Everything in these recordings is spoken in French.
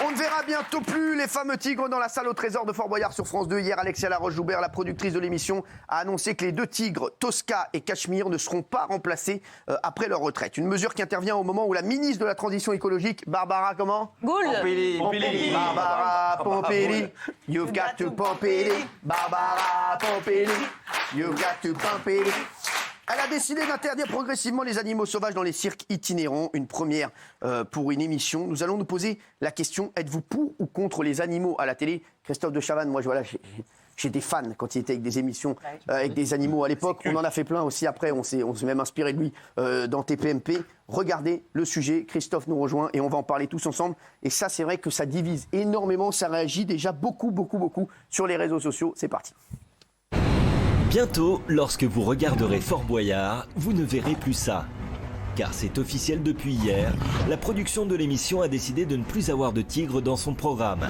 On ne verra bientôt plus les fameux tigres dans la salle au trésor de Fort Boyard sur France 2. Hier, Alexia Laroche-Joubert, la productrice de l'émission, a annoncé que les deux tigres, Tosca et Cachemire, ne seront pas remplacés après leur retraite. Une mesure qui intervient au moment où la ministre de la Transition écologique, Barbara, comment ? Pompili. Barbara Pompili, you've got to Pompili. Barbara Pompili, you've got to Pompili. Elle a décidé d'interdire progressivement les animaux sauvages dans les cirques itinérants. Une première pour une émission. Nous allons nous poser la question, êtes-vous pour ou contre les animaux à la télé ? Christophe de Chavannes, moi j'ai des fans quand il était avec des émissions avec des animaux à l'époque. On en a fait plein aussi après, on s'est même inspiré de lui dans TPMP. Regardez le sujet, Christophe nous rejoint et on va en parler tous ensemble. Et ça, c'est vrai que ça divise énormément, ça réagit déjà beaucoup sur les réseaux sociaux. C'est parti. Bientôt, lorsque vous regarderez Fort Boyard, vous ne verrez plus ça. Car c'est officiel depuis hier, la production de l'émission a décidé de ne plus avoir de tigres dans son programme.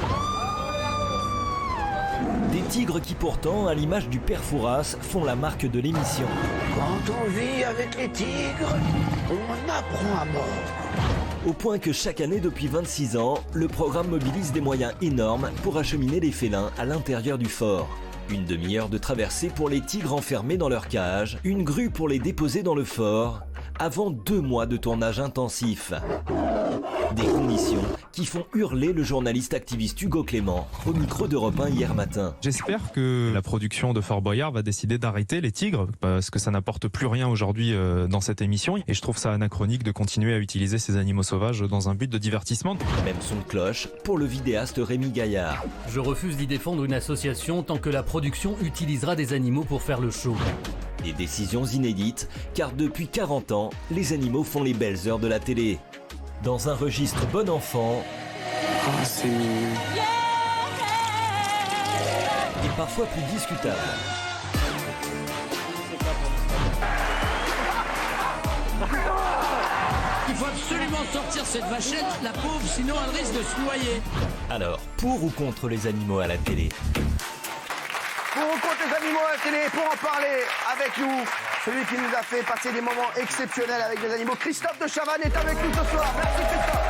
Des tigres qui pourtant, à l'image du père Fouras, font la marque de l'émission. Quand on vit avec les tigres, on apprend à mort. Au point que chaque année depuis 26 ans, le programme mobilise des moyens énormes pour acheminer les félins à l'intérieur du fort. Une demi-heure de traversée pour les tigres enfermés dans leur cage, une grue pour les déposer dans le fort, avant 2 mois de tournage intensif. Des conditions qui font hurler le journaliste activiste Hugo Clément au micro d'Europe 1 hier matin. J'espère que la production de Fort Boyard va décider d'arrêter les tigres, parce que ça n'apporte plus rien aujourd'hui dans cette émission. Et je trouve ça anachronique de continuer à utiliser ces animaux sauvages dans un but de divertissement. Même son de cloche pour le vidéaste Rémi Gaillard. Je refuse d'y défendre une association tant que la production utilisera des animaux pour faire le show. Des décisions inédites, car depuis 40 ans, les animaux font les belles heures de la télé. Dans un registre bon enfant, Oh, c'est mignon. et parfois plus discutable. Il faut absolument sortir cette vachette, la pauvre, sinon elle risque de se noyer. Alors, pour ou contre les animaux à la télé ? Pour ou contre les animaux à la télé, pour en parler avec nous, celui qui nous a fait passer des moments exceptionnels avec les animaux, Christophe de Chavannes est avec nous ce soir. Merci Christophe.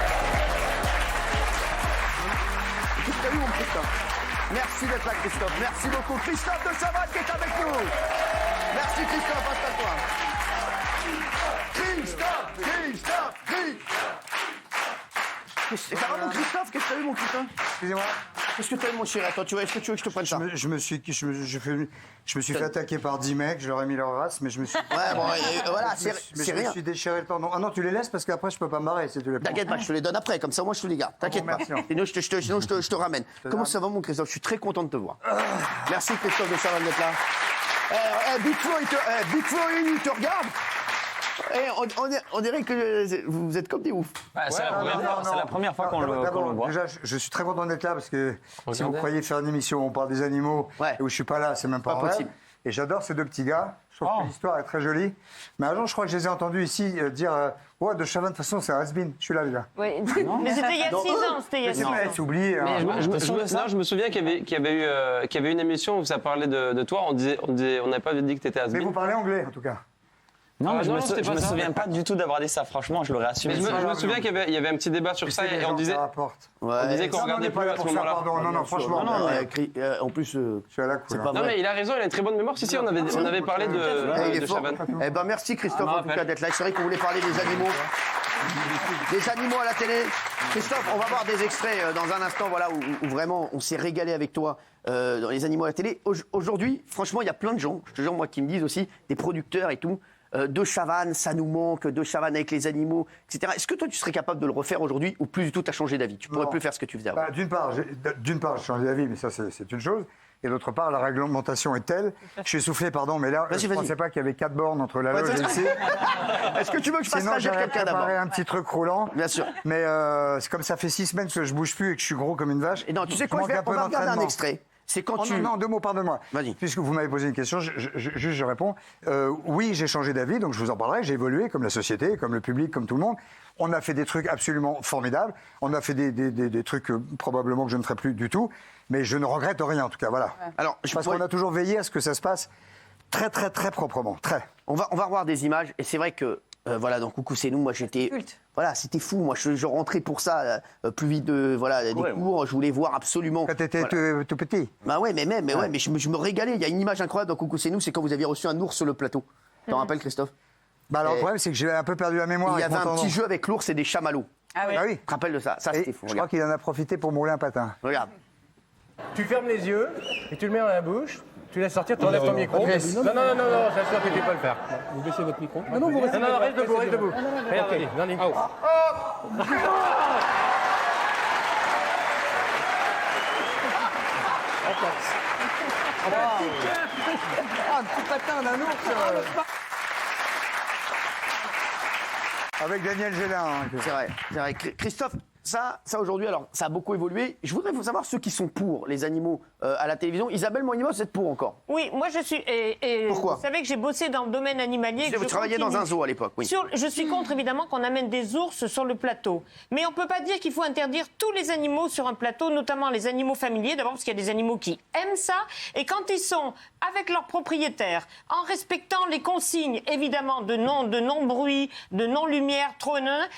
Salut mon Christophe. Merci d'être là Christophe. Merci beaucoup Christophe de Chavannes qui est avec nous. Merci Christophe, installe-toi. Ça va mon Christophe? Qu'est-ce que t'as eu mon Christophe? Excusez-moi. Qu'est-ce que t'as eu mon chéri? Attends, est-ce que tu veux que je te prenne ça? Je me suis fait attaquer par 10 mecs, je leur ai mis leur race, mais je me suis... Ouais, bon, voilà, c'est je rien. me suis déchiré le tendon. Ah non, tu les laisses parce qu'après je peux pas me marrer si tu les prends. T'inquiète pas, je te les donne après, comme ça moi je te les garde. T'inquiète pas. merci. Sinon je te ramène. Comment ça va mon Christophe? Je suis très content de te voir. Merci Christophe de Chavannes d'être là. Big Flo, il te regarde. On dirait que vous êtes comme des oufs. C'est la première fois qu'on le voit. Déjà, je suis très content d'être là parce que si vous croyez faire une émission où on parle des animaux et où je suis pas là, c'est même pas vrai. possible. Et j'adore ces deux petits gars. Je trouve que l'histoire est très jolie. Mais un jour, je crois que je les ai entendus ici dire ouais, de Chavannes, de toute façon, c'est un has-been. Je suis là, les gars. Oui. Mais c'était il y a 6 ans. C'était il y a 6 ans. C'est oublié. Je me souviens qu'il y avait une émission où ça parlait de toi. On n'avait pas dit que t'étais Mais has-been. vous parlez anglais, en tout cas. Non, mais je me souviens pas du tout d'avoir dit ça. Franchement, je l'aurais assumé. Je me souviens qu'il y avait un petit débat sur ça et on disait qu'on regardait plus à ce moment-là. Pardon, non, franchement. En plus, je suis à la cool. Non, mais il a raison, il a une très bonne mémoire. Si, on avait parlé de Chavannes. Eh ben merci Christophe en tout cas d'être là. C'est vrai qu'on voulait parler des animaux. Des animaux à la télé. Christophe, on va voir des extraits dans un instant, voilà, où vraiment on s'est régalé avec toi dans les animaux à la télé. Aujourd'hui, franchement, il y a plein de gens, je te jure, moi, qui me disent aussi, des producteurs et tout, de Chavannes, ça nous manque, de Chavannes avec les animaux, etc. Est-ce que toi, tu serais capable de le refaire aujourd'hui ou plus du tout, tu as changé d'avis? Tu pourrais plus faire ce que tu faisais avant? D'une part, j'ai changé d'avis, mais ça, c'est une chose. Et d'autre part, la réglementation est telle. Je suis essoufflé, pardon, mais là, je ne pensais pas qu'il y avait 4 bornes entre la loge et ici. Est-ce que tu veux que je fasse Sinon, rager j'aurais quelqu'un d'abord? préparé un petit truc roulant. Bien sûr. Mais c'est comme ça fait 6 semaines que je bouge plus et que je suis gros comme une vache. Et non, tu sais quoi, on va regarder un extrait. C'est quand tu... Non, 2 mots, pardonne-moi. Vas-y. Puisque vous m'avez posé une question, je réponds. Oui, j'ai changé d'avis, donc je vous en parlerai. J'ai évolué, comme la société, comme le public, comme tout le monde. On a fait des trucs absolument formidables. On a fait des trucs probablement que je ne ferai plus du tout. Mais je ne regrette rien, en tout cas, voilà. Ouais. Alors, parce qu'on a toujours veillé à ce que ça se passe très, très, très proprement. Très. On va revoir des images, et c'est vrai que, voilà, dans Coucou, c'est nous, moi j'étais... Voilà, c'était fou. Moi, je rentrais pour ça plus vite des cours. Je voulais voir absolument. Quand t'étais tout petit. Bah ouais, mais je me régalais. Il y a une image incroyable dans Coucou c'est nous, c'est quand vous aviez reçu un ours sur le plateau. T'en rappelles, Christophe? Bah alors, le problème, c'est que j'ai un peu perdu la mémoire. Il y avait un petit jeu avec l'ours et des chamallows. Ah oui. Ah oui. Tu te rappelles de ça? Ça, c'était fou. Je crois qu'il en a profité pour rouler un patin. Regarde. Tu fermes les yeux et tu le mets dans la bouche. Tu laisses sortir, tu enlèves ton micro. Non, j'assure que tu peux le faire. Vous baissez votre micro. Non, reste debout. Regarde, vas-y. Un petit patin d'un ours. Avec Daniel Gélin. C'est vrai. Christophe, ça aujourd'hui, alors ça a beaucoup évolué. Je voudrais vous savoir ceux qui sont pour les animaux à la télévision. Isabelle Monimo, vous êtes pour encore? Oui, moi je suis. Pourquoi? Vous savez que j'ai bossé dans le domaine animalier. Vous travailliez dans un zoo à l'époque, oui. Je suis contre évidemment qu'on amène des ours sur le plateau. Mais on ne peut pas dire qu'il faut interdire tous les animaux sur un plateau, notamment les animaux familiers. D'abord parce qu'il y a des animaux qui aiment ça. Et quand ils sont avec leurs propriétaires, en respectant les consignes évidemment de non-bruit, de non-lumière,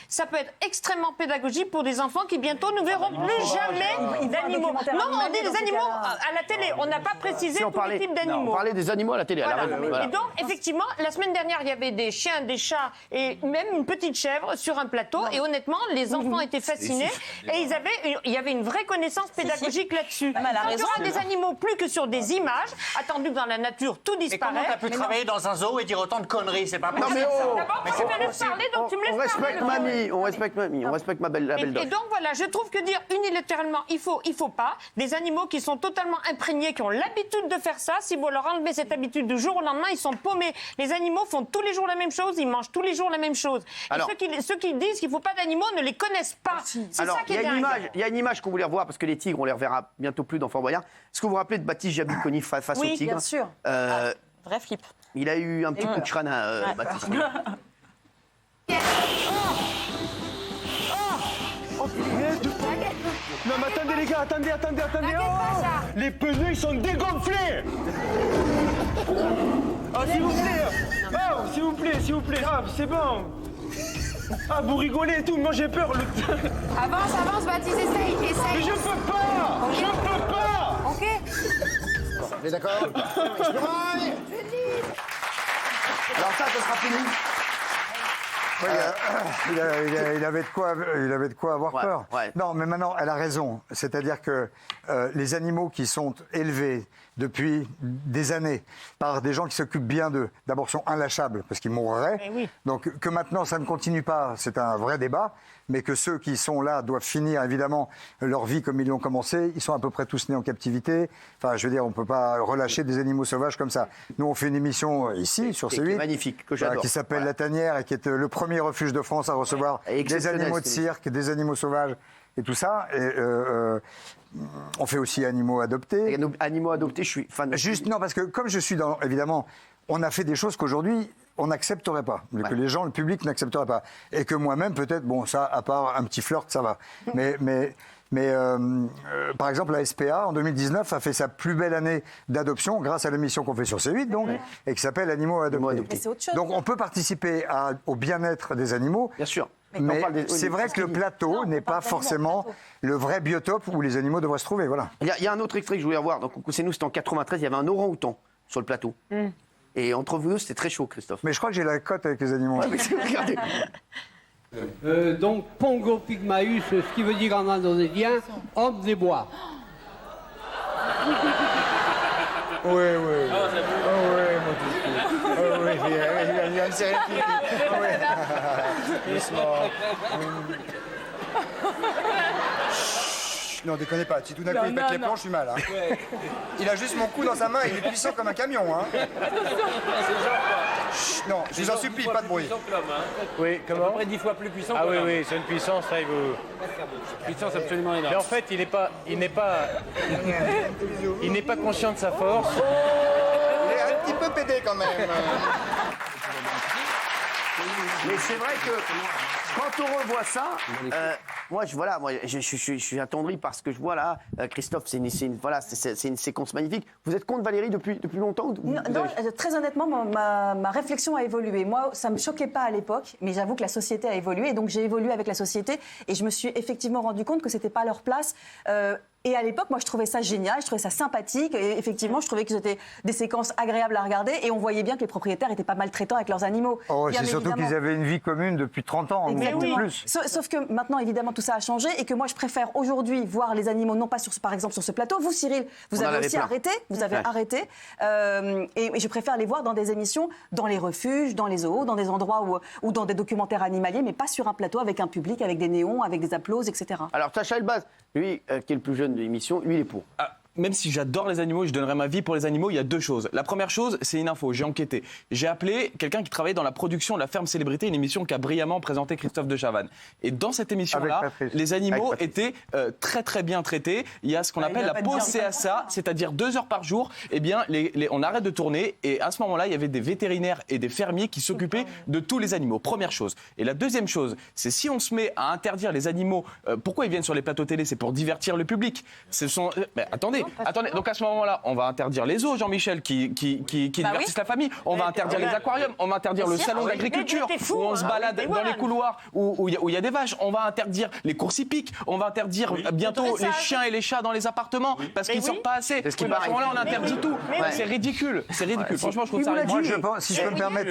ça peut être extrêmement pédagogique pour des enfants qui bientôt ne verront plus jamais d'animaux. Non, on dit des animaux à la télé. On n'a pas précisé tous les types d'animaux. On parlait des animaux à la télé. Voilà. Voilà. Et donc, effectivement, la semaine dernière, il y avait des chiens, des chats et même une petite chèvre sur un plateau. Et honnêtement, les enfants étaient fascinés. Et il y avait une vraie connaissance pédagogique là-dessus. Elle a Quand il y raison. aura des animaux plus que sur des images, attendu que dans la nature, tout Et disparaît. comment t'as pu travailler dans un zoo et dire autant de conneries? C'est pas Non, possible. mais oh, D'abord, tu me laisses parler, donc tu me laisses on respecte parler. mamie, on respecte la belle Et donc voilà, je trouve que dire unilatéralement, il faut pas. Des animaux qui sont totalement imprégnés, qui ont l'habitude de faire ça, si vous leur enlevez cette habitude du jour au lendemain, ils sont paumés. Les animaux font tous les jours la même chose, ils mangent tous les jours la même chose. Alors, et ceux qui disent qu'il ne faut pas d'animaux ne les connaissent pas. C'est Alors, ça qui est dingue. il y a une image qu'on voulait revoir parce que les tigres, on les reverra bientôt plus dans Fort Boyard. Est-ce que vous vous rappelez de Baptiste Jabouconi face au Oui, tigre? bien sûr. Vrai flip. Il a eu un petit coup de crâne, Baptiste. Non, mais attendez, les gars, attendez. Oh, les pneus, ils sont dégonflés. Oh, s'il vous plaît. Oh, s'il vous plaît. Ah, c'est bon. Ah, vous rigolez et tout, moi j'ai peur. Avance, Baptiste, essaye. Mais je peux pas. Ok. On est d'accord? Alors ça sera fini. Il avait de quoi avoir peur. Ouais. Non, mais maintenant, elle a raison. C'est-à-dire que les animaux qui sont élevés depuis des années par des gens qui s'occupent bien d'eux, d'abord sont inlâchables parce qu'ils mourraient. Oui. Donc que maintenant ça ne continue pas, c'est un vrai débat. Mais que ceux qui sont là doivent finir évidemment leur vie comme ils l'ont commencé. Ils sont à peu près tous nés en captivité. Enfin, je veux dire, on ne peut pas relâcher des animaux sauvages comme ça. Nous, on fait une émission ici, sur C8. Magnifique, que j'adore. Qui s'appelle La Tanière et qui est le premier refuge de France à recevoir des animaux de cirque, des animaux sauvages et tout ça. Et, on fait aussi animaux adoptés. Animaux adoptés, je suis fan. Juste, non, parce que comme je suis dans... Évidemment, on a fait des choses qu'aujourd'hui... on n'accepterait pas, que les gens, le public n'accepterait pas. Et que moi-même, peut-être, bon, ça, à part un petit flirt, ça va. Mais par exemple, la SPA, en 2019, a fait sa plus belle année d'adoption grâce à l'émission qu'on fait sur C8, donc, et qui s'appelle Animaux adoptés. Mais c'est autre chose. Donc, on peut participer au bien-être des animaux. Bien sûr. Mais c'est vrai que le plateau n'est pas forcément le vrai biotope où les animaux devraient se trouver, voilà. Il y a un autre extrait que je voulais avoir. Donc, c'est nous, c'était en 93, il y avait un orang-outan sur le plateau. Et entre vous deux, c'était très chaud, Christophe. Mais je crois que j'ai la cote avec les animaux. Regardez. Donc, Pongo Pygmaeus, ce qui veut dire en indonésien, homme des bois. Oui. Il y a une série Non, déconnez pas. Si tout d'un coup il pète les plombs, je suis mal. Hein. Ouais. Il a juste mon cou dans sa main, il est puissant comme un camion. Hein. Non, je vous en supplie, pas de bruit. Oui, comment? À peu près 10 fois plus puissant. Ah oui, c'est une puissance, là, Puissance absolument énorme. Mais en fait, il n'est pas conscient de sa force. Il est un petit peu pédé quand même. Mais c'est vrai que quand on revoit ça, moi, je suis attendri par ce que je vois là. Christophe, c'est une séquence magnifique. Vous êtes contre Valérie depuis longtemps? Non, très honnêtement, ma réflexion a évolué. Moi, ça me choquait pas à l'époque, mais j'avoue que la société a évolué, et donc j'ai évolué avec la société, et je me suis effectivement rendu compte que c'était pas leur place. Et à l'époque, moi, je trouvais ça génial, je trouvais ça sympathique. Et effectivement, je trouvais que c'était des séquences agréables à regarder. Et on voyait bien que les propriétaires n'étaient pas maltraitants avec leurs animaux. Oh, c'est surtout qu'ils avaient une vie commune depuis 30 ans, ou plus. Sauf que maintenant, évidemment, tout ça a changé. Et que moi, je préfère aujourd'hui voir les animaux, non pas par exemple sur ce plateau. Vous, Cyril, vous avez aussi arrêté. Vous avez arrêté. Et je préfère les voir dans des émissions, dans les refuges, dans les zoos, dans des endroits ou dans des documentaires animaliers, mais pas sur un plateau avec un public, avec des néons, avec des applauses, etc. Alors, Sacha Elbaz, lui, qui est le plus jeune de l'émission, lui, il est pour. Même si j'adore les animaux, je donnerais ma vie pour les animaux, il y a deux choses. La première chose, c'est une info, j'ai enquêté. J'ai appelé quelqu'un qui travaillait dans la production de La Ferme Célébrité, une émission qu'a brillamment présenté Christophe de Chavannes. Et dans cette émission-là, les animaux étaient très très bien traités. Il y a ce qu'on appelle la pause CSA, c'est-à-dire 2 heures par jour. Eh bien, on arrête de tourner et à ce moment-là, il y avait des vétérinaires et des fermiers qui s'occupaient de tous les animaux. Première chose. Et la deuxième chose, c'est si on se met à interdire les animaux, pourquoi ils viennent sur les plateaux télé? C'est pour divertir le public. Mais attendez, donc à ce moment-là, on va interdire les zoos, Jean-Michel, qui divertissent la famille. On va interdire les aquariums, on va interdire le salon d'agriculture, où on se balade dans les couloirs, où il y a des vaches. On va interdire les courses hippiques. On va interdire bientôt les chiens et les chats dans les appartements, parce qu'ils ne sortent pas assez. À ce moment-là, on interdit tout. C'est ridicule. C'est ridicule. Franchement, je trouve ça ridicule. Moi, je pense, si je peux me permettre,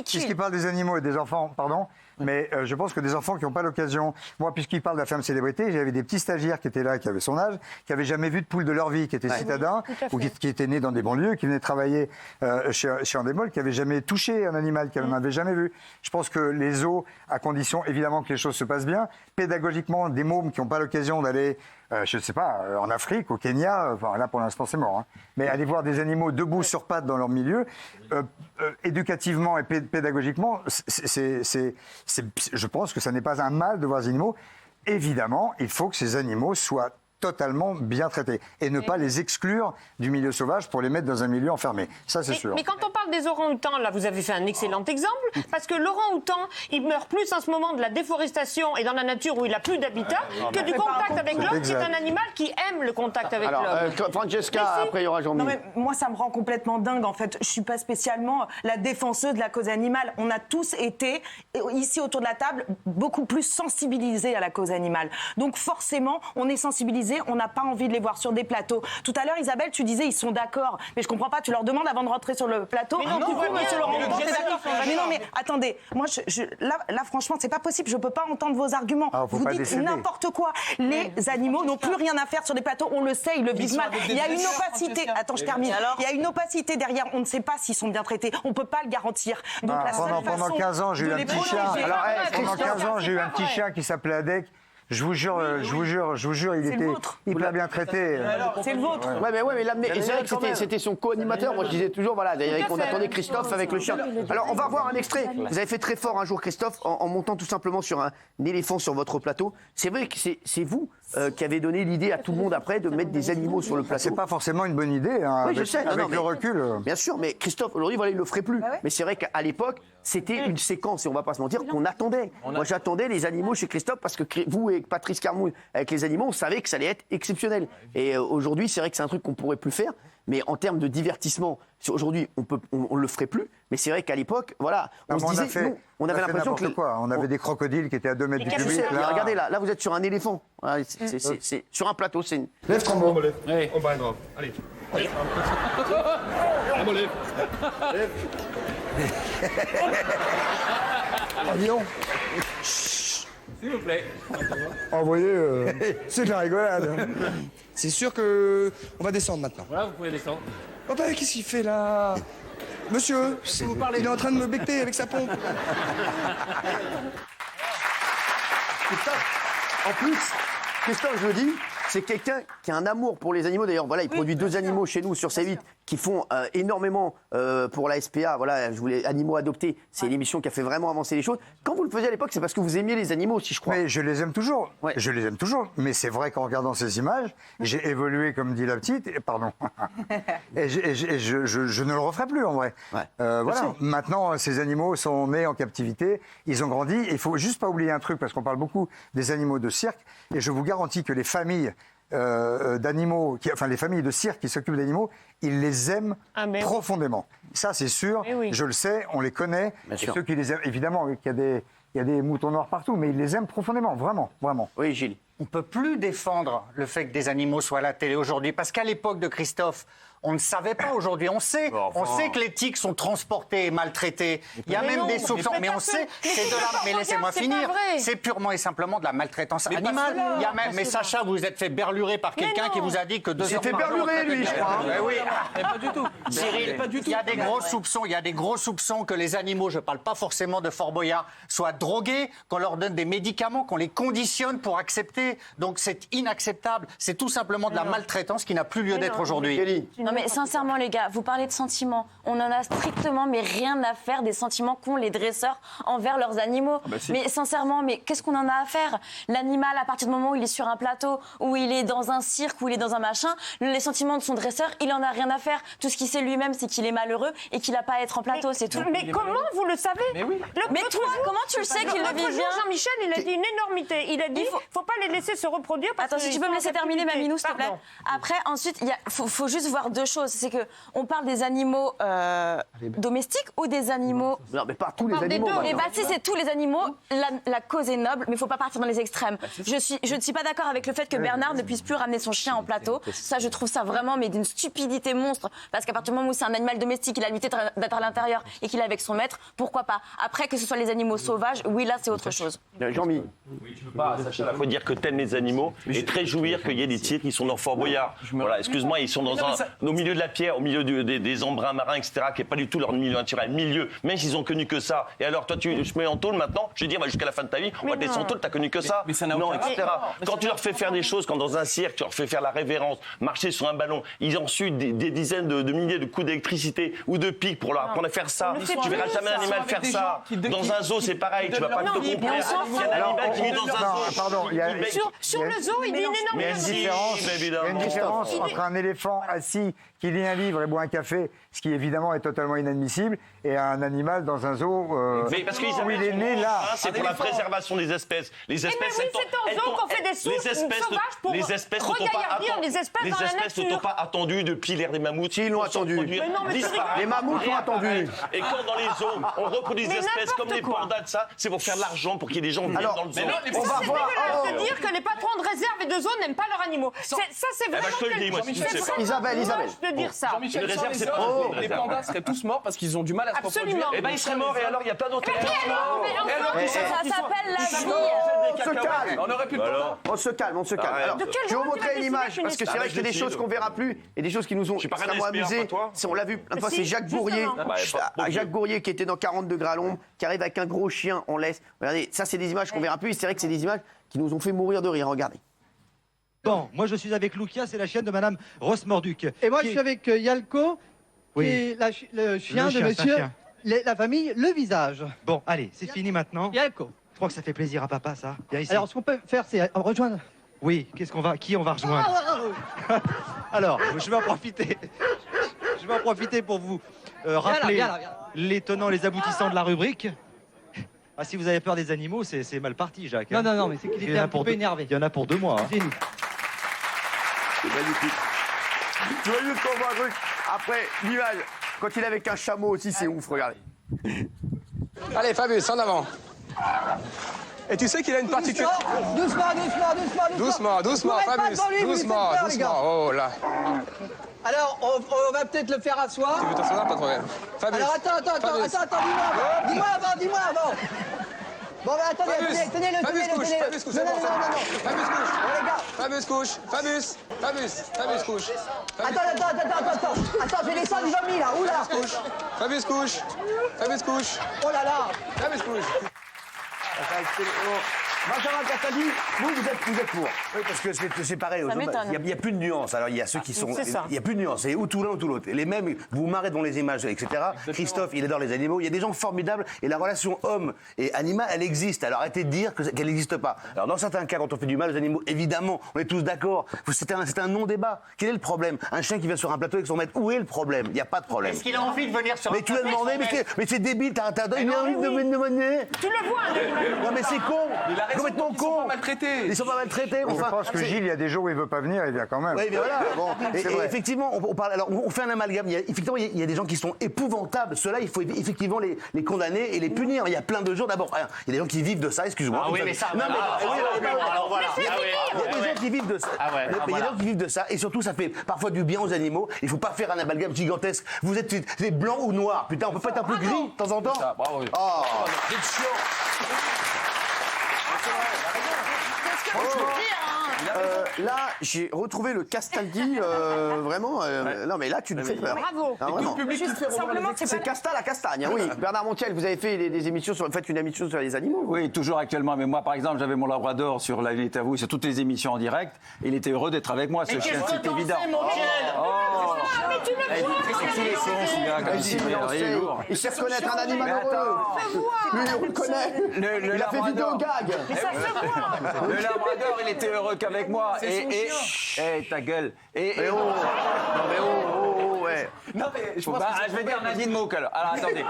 puisqu'il parle des animaux et des enfants, pardon, mais je pense que des enfants qui n'ont pas l'occasion... Moi, puisqu'il parle de La Ferme Célébrité, j'avais des petits stagiaires qui étaient là, qui avaient son âge, qui n'avaient jamais vu de poule de leur vie, qui étaient citadins, ou qui étaient nés dans des banlieues, qui venaient travailler chez Endemol, qui n'avaient jamais touché un animal, qui n'en avaient jamais vu. Je pense que les zoos, à condition évidemment que les choses se passent bien, pédagogiquement, des mômes qui n'ont pas l'occasion d'aller... je ne sais pas, en Afrique, au Kenya, enfin là pour l'instant c'est mort, hein. Mais aller voir des animaux debout sur pattes dans leur milieu, éducativement et pédagogiquement, je pense que ça n'est pas un mal de voir des animaux. Évidemment, il faut que ces animaux soient totalement bien traités et ne pas les exclure du milieu sauvage pour les mettre dans un milieu enfermé. Ça, c'est sûr. Mais quand on parle des orang-outans, là, vous avez fait un excellent exemple, parce que l'orang-outan, il meurt plus en ce moment de la déforestation et dans la nature où il n'a plus d'habitat que du contact avec l'homme, qui est un animal qui aime le contact avec l'homme. Alors, Francesca, après il y aura Jean-Mi. Non, mais moi, ça me rend complètement dingue, en fait. Je ne suis pas spécialement la défenseuse de la cause animale. On a tous été, ici autour de la table, beaucoup plus sensibilisés à la cause animale. Donc forcément, on est sensibilisés. On n'a pas envie de les voir sur des plateaux. Tout à l'heure, Isabelle, tu disais ils sont d'accord, mais je comprends pas. Tu leur demandes avant de rentrer sur le plateau. Mais non, monsieur Laurent, t'es d'accord. Mais non, mais attendez, moi, là, franchement, c'est pas possible. Je peux pas entendre vos arguments. Vous dites n'importe quoi. Les animaux n'ont plus rien à faire sur des plateaux. On le sait, ils le vivent mal. Il y a une opacité. Attends, je termine. Il y a une opacité derrière. On ne sait pas s'ils sont bien traités. On peut pas le garantir. Donc pendant 15 ans, j'ai eu un petit chien. Pendant 15 ans, j'ai eu un petit chien qui s'appelait Adek. Je vous jure, il était hyper bien traité. C'est le vôtre. Ouais, mais l'amener. Et c'est vrai que c'était son co-animateur. Moi, je disais toujours, voilà, d'ailleurs, qu'on attendait Christophe avec le chien. Alors, on va voir un extrait. Vous avez fait très fort un jour, Christophe, en montant tout simplement sur un éléphant sur votre plateau. C'est vrai que c'est vous qui avez donné l'idée à tout le monde après de mettre des animaux sur le plateau. C'est pas forcément une bonne idée, hein, oui, je sais. Avec le recul. Bien sûr, mais Christophe, aujourd'hui, voilà, il le ferait plus. Mais c'est vrai qu'à l'époque, c'était une séquence, et on va pas se mentir, qu'on attendait. Moi, j'attendais les animaux chez Christophe parce que vous et Patrice Carmouille, avec les animaux, on savait que ça allait être exceptionnel. Et aujourd'hui, c'est vrai que c'est un truc qu'on pourrait plus faire. Mais en termes de divertissement, aujourd'hui, on le ferait plus. Mais c'est vrai qu'à l'époque, voilà, on se disait, on avait l'impression que on avait des crocodiles qui étaient à 2 mètres du public. Regardez là, vous êtes sur un éléphant. C'est sur un plateau. Lève ton bras. On va droit. Allez. Lève. Avion. S'il vous plaît. Envoyez, c'est de la rigolade. C'est sûr que on va descendre maintenant. Voilà, vous pouvez descendre. Oh bah, qu'est-ce qu'il fait là? Monsieur, il est en train de me becter avec sa pompe. En plus, Christophe, je le dis, c'est quelqu'un qui a un amour pour les animaux. D'ailleurs, voilà, il produit 2 animaux chez nous sur C8 qui font énormément pour la SPA. Voilà, je voulais Animaux adoptés. C'est une émission qui a fait vraiment avancer les choses. Quand vous le faisiez à l'époque, c'est parce que vous aimiez les animaux aussi, je crois. Mais je les aime toujours. Ouais. Je les aime toujours. Mais c'est vrai qu'en regardant ces images, j'ai évolué, comme dit la petite. Pardon. et je ne le referai plus, en vrai. Ouais. Voilà. Maintenant, ces animaux sont nés en captivité. Ils ont grandi. Il faut juste pas oublier un truc, parce qu'on parle beaucoup des animaux de cirque. Et je vous garantis que les familles d'animaux, enfin les familles de cirque qui s'occupent d'animaux, ils les aiment profondément. Ça, c'est sûr. Je le sais. On les connaît. Bien et sûr. ceux qui les aiment, évidemment, il y a des moutons noirs partout, mais ils les aiment profondément, vraiment, vraiment. Oui, Gilles. On ne peut plus défendre le fait que des animaux soient à la télé aujourd'hui, parce qu'à l'époque de Christophe, on ne savait pas aujourd'hui. On sait que les tigres sont transportés et maltraités. Il y a même des soupçons, mais on sait. Mais laissez-moi finir. C'est purement et simplement de la maltraitance animale. Il y a même, mais Sacha, vous vous êtes fait berlurer par quelqu'un qui vous a dit que 2 heures fait par jour, berlurer, lui, je crois. Oui, Pas du tout. Cyril, il y a des gros soupçons. Il y a des gros soupçons que les animaux, je ne parle pas forcément de Fort Boyard, soient drogués, qu'on leur donne des médicaments, qu'on les conditionne pour accepter. Donc c'est inacceptable. C'est tout simplement de la maltraitance qui n'a plus lieu d'être aujourd'hui. Non mais sincèrement les gars, vous parlez de sentiments. On en a strictement mais rien à faire des sentiments qu'ont les dresseurs envers leurs animaux. Mais sincèrement, mais qu'est-ce qu'on en a à faire? L'animal, à partir du moment où il est sur un plateau, où il est dans un cirque, où il est dans un machin, les sentiments de son dresseur, il en a rien à faire. Tout ce qu'il sait lui-même, c'est qu'il est malheureux et qu'il n'a pas à être en plateau, c'est tout. Mais comment vous le savez? Mais oui. Mais toi, comment tu le sais qu'il le vit bien? Jean-Michel, il a dit une énormité. Il a dit, faut pas les laisser se reproduire. Parce Attends, si tu peux me laisser terminer, Maminou, s'il te plaît. Après, ensuite, faut juste voir 2 choses. C'est que on parle des animaux domestiques ou des animaux. Non, mais pas tous les animaux. Eh bah, si c'est tous les animaux, la cause est noble, mais il faut pas partir dans les extrêmes. Je ne suis pas d'accord avec le fait que Bernard ne puisse plus ramener son chien en plateau. Ça, je trouve ça vraiment, mais d'une stupidité monstre. Parce qu'à partir du moment où c'est un animal domestique, il a l'habitude d'être à l'intérieur et qu'il est avec son maître, pourquoi pas? Après, que ce soit les animaux sauvages, oui, là, c'est autre chose. Jean-Mi. Il faut dire que t'aimes les animaux et très jouir qu'il y ait des tigres qui sont dans Fort Boyard. Voilà, excuse-moi, ils sont au milieu de la pierre, au milieu des embruns marins, etc., qui n'est pas du tout leur milieu naturel. Même s'ils ont connu que ça. Et alors, toi, je mets en tôle maintenant, je vais dire, jusqu'à la fin de ta vie, on va te laisser en tôle, t'as connu que ça. Mais ça n'a non, aucun etc. rapport. Quand tu leur fais faire des choses, quand dans un cirque, tu leur fais faire la révérence, marcher sur un ballon, ils ont reçu des dizaines de milliers de coups d'électricité ou de pics pour leur apprendre à faire ça. Tu verras jamais un animal faire ça. Dans un zoo, c'est pareil, tu vas pas te comprendre. Il y a un animal qui est dans un zoo. Pardon, Sur le zoo, il dit une il y a une différence entre un éléphant assis qui lit un livre et boit un café, ce qui évidemment est totalement inadmissible, et un animal dans un zoo mais parce où il est né là. C'est pour la préservation des espèces. Les espèces, oui, c'est en zoo qu'on fait des sauvages pour regaillardir les espèces dans la nature. Les espèces ne t'ont pas attendu depuis l'ère des mammouths. Ils l'ont attendu. Les mammouths l'ont attendu. Et quand dans les zoos, on reproduit des espèces comme les pandas, ça, c'est pour faire de l'argent, pour qu'il y ait des gens qui viennent dans le zoo. On va voir. C'est dégueulasse de dire que les patrons de réserve et de zone n'aiment pas leurs animaux. Ça, c'est vraiment je te le dis, moi, Isabelle. de dire ça. Une réserve, c'est pas les pandas seraient tous morts parce qu'ils ont du mal à se reproduire. Eh ben, ils seraient morts, et alors, il y a plein d'autres animaux. Ça s'appelle la vie. On se calme. On aurait pu le prendre. On se calme. Alors, je vais vous montrer une image parce que c'est vrai qu'il y a des choses qu'on verra plus et des choses qui nous ont extrêmement amusés. On l'a vu plein de fois, c'est Jacques Gourrier. Jacques Gourrier qui était dans 40 degrés à l'ombre, qui arrive avec un gros chien en laisse. Regardez, ça c'est des images qu'on verra plus. C'est vrai que c'est des images qui nous ont fait mourir de rire. Regardez. Bon, moi je suis avec Lucia, c'est la chienne de Madame Ross-Morduc. Et moi je suis avec Yalko, qui est le chien de monsieur, la famille Le Visage. Bon, allez, c'est fini maintenant. Yalko. Je crois que ça fait plaisir à papa, ça. Viens ici. Alors ce qu'on peut faire, c'est rejoindre. Oui, qui on va rejoindre? Alors, je vais en profiter. Je vais en profiter pour vous rappeler les tenants, les aboutissants de la rubrique. Ah, si vous avez peur des animaux, c'est mal parti, Jacques. Non, mais c'est qu'il était un peu énervé. Il y en a pour 2 mois. C'est magnifique. Tu vois juste qu'on voit un truc. Après, l'image, quand il est avec un chameau aussi, c'est ouf, regardez. Allez, Fabius, en avant. Et tu sais qu'il a une particularité. Doucement, Fabius. Doucement. Oh là. Alors, on va peut-être le faire asseoir. Tu veux t'asseoir, pas de problème. Fabius. Alors, attends, dis-moi avant. Bon, bah attendez, tenez-le. Fabius couche. Fabius couche. Fabius couche. Attends, j'ai les sangs du vomi là, oula. Fabius couche. Oh là là. Fabius couche. Benjamin Castaldi, vous êtes pour. Oui, parce que c'est pareil. Ça m'étonne. Il n'y a plus de nuances. Alors, il y a ceux qui sont. Il n'y a plus de nuances. C'est ou tout l'un ou tout l'autre. Les mêmes, vous vous marrez devant les images, etc. Exactement. Christophe, il adore les animaux. Il y a des gens formidables. Et la relation homme et animal, elle existe. Alors, arrêtez de dire qu'elle n'existe pas. Alors, dans certains cas, quand on fait du mal aux animaux, évidemment, on est tous d'accord. C'est un non-débat. Quel est le problème? Un chien qui vient sur un plateau avec son maître, où est le problème? Il n'y a pas de problème. Est-ce qu'il a envie de venir sur Mais tu l'as demandé, mais c'est débile. T'as une envie de venir. Tu le vois, non, mais c'est con. Il a raison, complètement ils con. sont pas maltraités. Ils sont pas maltraités. Je pense que Gilles, il y a des jours où il veut pas venir, il vient quand même. Oui, mais voilà. Bon. Et vrai. effectivement, on parle. Alors, on fait un amalgame. Effectivement, il y a des gens qui sont épouvantables. Ceux-là, il faut effectivement les condamner et les punir. Il y a plein de gens. D'abord, il y a des gens qui vivent de ça. Excuse-moi. Ah oui, mais ça. Non, mais alors voilà. il y a des gens qui vivent de ça. Il y a des gens qui vivent de ça. Et surtout, ça fait parfois du bien aux animaux. Il faut pas faire un amalgame gigantesque. Vous êtes blanc ou noir. Putain, on peut pas être un peu gris de temps en temps. Bravo. Oh. Là, j'ai retrouvé le Castaldi, vraiment. Non, mais là, tu nous fais peur. Bravo. Ah, vraiment. Simplement, C'est Castal à Castagne, hein, oui. Bernard Montiel, vous avez fait des émissions faites une émission sur les animaux. Oui, toujours actuellement. Mais moi, par exemple, j'avais mon Labrador sur La Ville est à vous, sur toutes les émissions en direct. Et il était heureux d'être avec moi, ce chien, c'est évident. Mais tu le vois. Il sait reconnaître un animal heureux. Lui, on le connaît. Il a fait vidéo gag. Mais ça se voit. Le Labrador, il était heureux qu'avec moi. Et ta gueule. Ouais. Non, mais je vais dire Nadine Mouk alors. Alors attendez.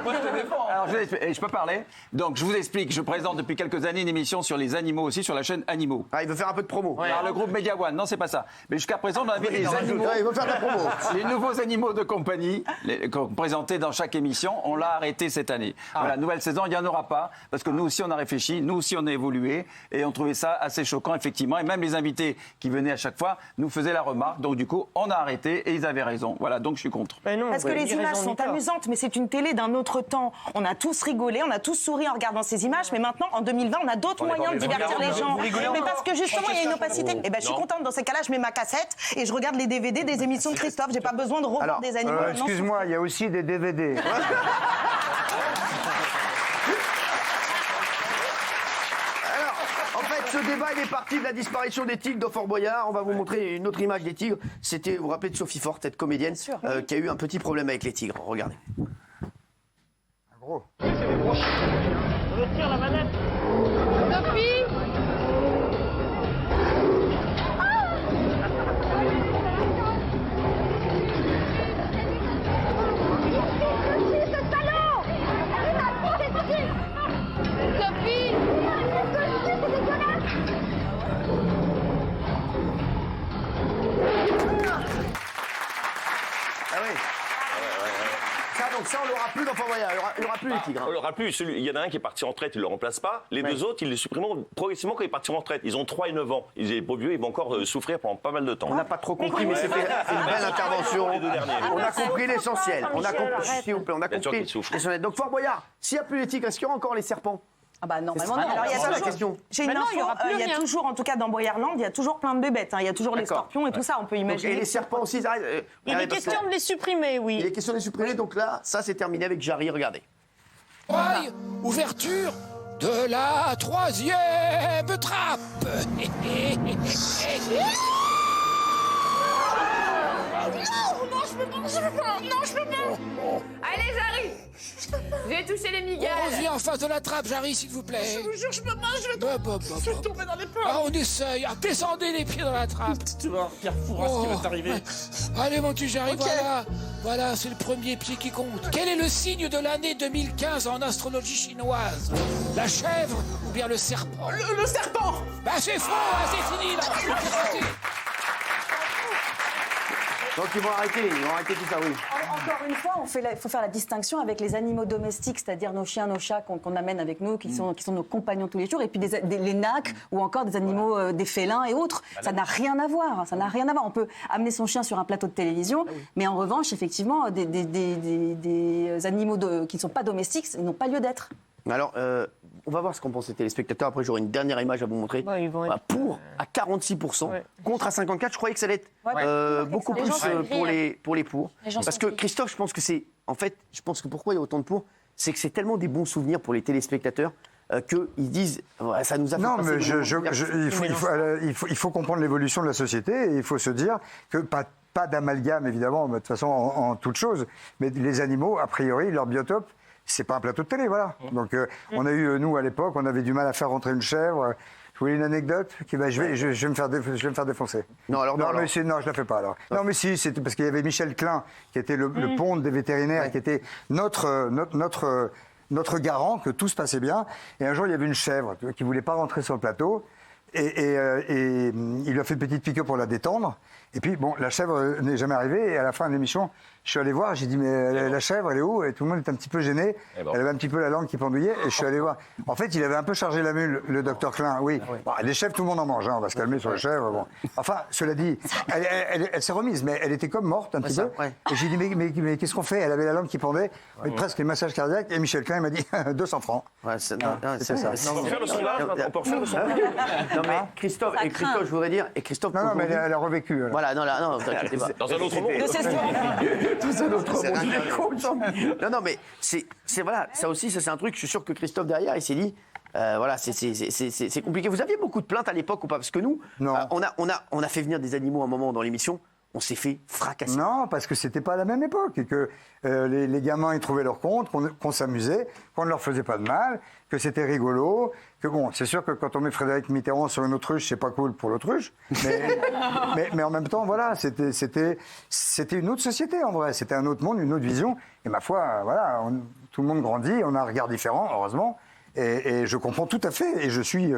Moi je te défends. Alors je peux parler. Donc je vous explique, je présente depuis quelques années une émission sur les animaux aussi sur la chaîne Animaux. Ah, il veut faire un peu de promo. Alors le groupe Media One, non c'est pas ça. Mais jusqu'à présent on avait les animaux. Il veut faire de la promo. Les nouveaux animaux de compagnie qu'on présentait dans chaque émission, on l'a arrêté cette année. Voilà, nouvelle saison, il n'y en aura pas parce que nous aussi on a réfléchi, nous aussi on a évolué et on trouvait ça assez choquant effectivement. Et même les invités qui venaient à chaque fois nous faisaient la remarque. Donc du coup on a arrêté et ils avaient raison. Voilà, donc je suis contre. Parce que les images sont amusantes, mais c'est une télé d'un autre temps. On a tous rigolé, on a tous souri en regardant ces images, mais maintenant, en 2020, on a d'autres moyens de divertir les gens. Mais parce que justement, il y a une opacité. Et ben, je suis contente. Dans ces cas-là, je mets ma cassette et je regarde les DVD des émissions de Christophe. J'ai pas besoin de revoir des animaux. Excuse-moi, il y a aussi des DVD. En fait, ce débat, il est parti de la disparition des tigres de Fort Boyard. On va vous montrer une autre image des tigres. C'était, vous vous rappelez de Sophie Fort, cette comédienne, qui a eu un petit problème avec les tigres. Regardez. Gros. Retire la manette. Sophie. Ah oui. Donc ça, on l'aura plus dans Fort Boyard. Il n'y aura plus les tigres. On l'aura plus. Il y en a un qui est parti en retraite, il ne le remplace pas. Les deux autres, ils les supprimeront progressivement quand ils partiront en retraite. Ils ont 3 et 9 ans. Ils sont vieux, ils vont encore souffrir pendant pas mal de temps. On n'a pas trop compris, mais c'était une belle intervention. On a compris l'essentiel. On a compris, s'il vous plaît, on a compris l'essentiel. Donc Fort Boyard, s'il n'y a plus les tigres, est-ce qu'il y aura encore les serpents? Ah bah normalement non. Alors, c'est la question. J'ai une info, il y a toujours, en tout cas dans Boyarland, il y a toujours plein de bébêtes. Il y a toujours les scorpions et tout ça, on peut imaginer. Et les serpents aussi, il est question de les supprimer, oui. Il est question de les supprimer, donc là, ça c'est terminé avec Jarry, regardez. Ouverture de la 3e trappe. Non, je peux pas. Allez, Jarry. J'ai touché les migales. On revient en face de la trappe, Jarry, s'il vous plaît. Je vous jure, je peux pas, je vais tomber dans les pommes. Ah, on essaye. Ah, descendez les pieds dans la trappe. Tu vois, Pierre Fouras, ce qui va t'arriver. Allez, mon petit Jarry, voilà. Voilà, c'est le premier pied qui compte. Quel est le signe de l'année 2015 en astrologie chinoise? La chèvre ou bien le serpent? Le serpent. Bah, c'est faux, hein, c'est fini, là. Donc ils vont arrêter tout ça, oui. Encore une fois, il faut faire la distinction avec les animaux domestiques, c'est-à-dire nos chiens, nos chats qu'on amène avec nous, qui sont nos compagnons tous les jours, et puis les nacs ou encore des animaux, des félins et autres. Ça n'a rien à voir. Ça n'a rien à voir. On peut amener son chien sur un plateau de télévision, mais en revanche, effectivement, des animaux qui ne sont pas domestiques n'ont pas lieu d'être. Alors, on va voir ce qu'en pensent les téléspectateurs. Après, j'aurai une dernière image à vous montrer. Pour à 46%, contre à 54%. Je croyais que ça allait être beaucoup plus pour les pour. Parce que Christophe, je pense que c'est... En fait, je pense que pourquoi il y a autant de pour, c'est que c'est tellement des bons souvenirs pour les téléspectateurs. qu'ils disent ouais, ça nous a fait Non, passer mais il faut comprendre l'évolution de la société et il faut se dire que pas d'amalgame, évidemment, de toute façon, en toute chose, mais les animaux, a priori, leur biotope, c'est pas un plateau de télé, voilà. Donc, on a eu, nous, à l'époque, on avait du mal à faire rentrer une chèvre. Je voulais une anecdote je vais me faire défoncer. Non, alors non, mais non, je la fais pas alors. Non, mais si, c'était parce qu'il y avait Michel Klein, qui était le ponte des vétérinaires, qui était notre garant, que tout se passait bien. Et un jour, il y avait une chèvre qui voulait pas rentrer sur le plateau. Et il lui a fait une petite piqûre pour la détendre. Et puis, bon, la chèvre n'est jamais arrivée. Et à la fin de l'émission, je suis allé voir. J'ai dit, mais la chèvre, elle est où? Et tout le monde était un petit peu gêné. Elle avait un petit peu la langue qui pendouillait. Et je suis allé voir. En fait, il avait un peu chargé la mule, le docteur Klein. Oui. Bon, les chèvres, tout le monde en mange. Hein, on va se calmer sur les chèvres. Bon. Enfin, cela dit, elle s'est remise. Mais elle était comme morte un petit peu. Ouais. Et j'ai dit, mais qu'est-ce qu'on fait? Elle avait la langue qui pendait. Presque les massages cardiaques. Et Michel Klein m'a dit, 200 francs. Ouais, c'est ça. On peut refaire le sondage. On peut refaire le sondage. Non, mais Christophe, je voudrais dire. Et Christophe, non, mais elle a revécu. Alors. Voilà, non, t'inquiète pas. Dans un autre monde. Dans un autre monde. Non, mais c'est voilà, ça aussi, c'est un truc. Je suis sûr que Christophe derrière, il s'est dit. Voilà, c'est compliqué. Vous aviez beaucoup de plaintes à l'époque ou pas? Parce que nous, on a fait venir des animaux à un moment dans l'émission. On s'est fait fracasser. Non, parce que c'était pas la même époque et que les gamins ils trouvaient leur compte, qu'on s'amusait, qu'on ne leur faisait pas de mal, que c'était rigolo, que bon, c'est sûr que quand on met Frédéric Mitterrand sur une autruche, c'est pas cool pour l'autruche, mais en même temps, voilà, c'était une autre société en vrai, c'était un autre monde, une autre vision. Et ma foi, voilà, tout le monde grandit, on a un regard différent, heureusement, et je comprends tout à fait, et je suis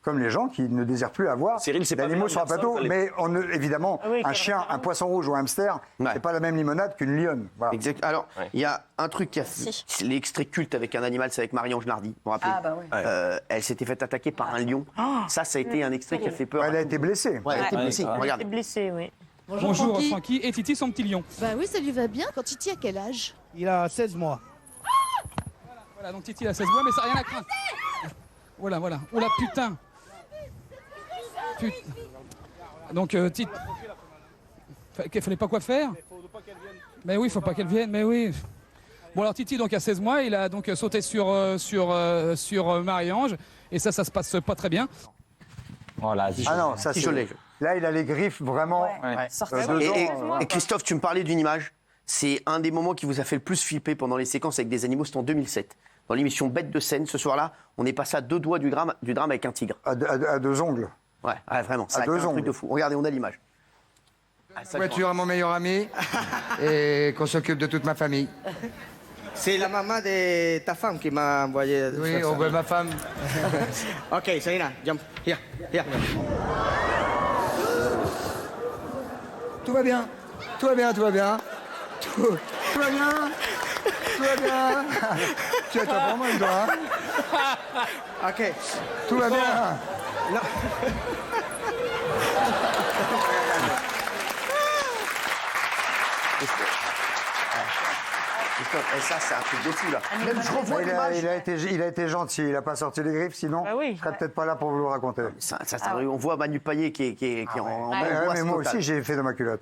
comme les gens qui ne désirent plus avoir d'animaux sur un plateau. Mais évidemment, un chien, un poisson rouge ou un hamster, c'est pas la même limonade qu'une lionne. Voilà. Exact. Alors, il y a un truc qui a fait l'extrait culte avec un animal, c'est avec Marie-Ange Nardi. Vous vous rappelez? Ah, bah oui. Elle s'était fait attaquer par un lion. Ça a été un extrait qui a fait peur. Elle a été blessée. Ouais, elle a été blessée. Elle a été blessée, oui. Bonjour Francky et Titi, son petit lion. Bah oui, ça lui va bien. Quand Titi a quel âge? Il a 16 mois. Voilà, donc Titi a 16 mois, mais ça n'a rien à craindre. Voilà. Oh la putain. Donc, Titi. Il fallait pas quoi faire? Mais oui, il faut pas qu'elle vienne, mais oui. Bon, alors Titi, donc, a 16 mois, il a donc sauté sur Marie-Ange, et ça se passe pas très bien. Voilà, ah non, ça c'est... Là, il a les griffes vraiment... Et Christophe, tu me parlais d'une image. C'est un des moments qui vous a fait le plus flipper pendant les séquences avec des animaux, c'était en 2007. Dans l'émission Bête de scène, ce soir-là, on est passé à 2 doigts du drame avec un tigre. À 2 ongles. Ouais, vraiment, c'est un truc de fou. Regardez, on a l'image. Voiture à mon meilleur ami et qu'on s'occupe de toute ma famille. C'est la maman de ta femme qui m'a envoyé. Oui, ma femme. Ok, Selina, jump. Here. Tout va bien. Tout va bien. Tout va bien. Tu as pour moi, toi. Ok. Tout va bien. Non. Et ça, c'est un truc de fou, là. Même je revois l'image. Il a été gentil, il n'a pas sorti les griffes, sinon je serais peut-être pas là pour vous le raconter. On voit Manu Payet qui est en mais moi aussi, j'ai fait dans ma culotte.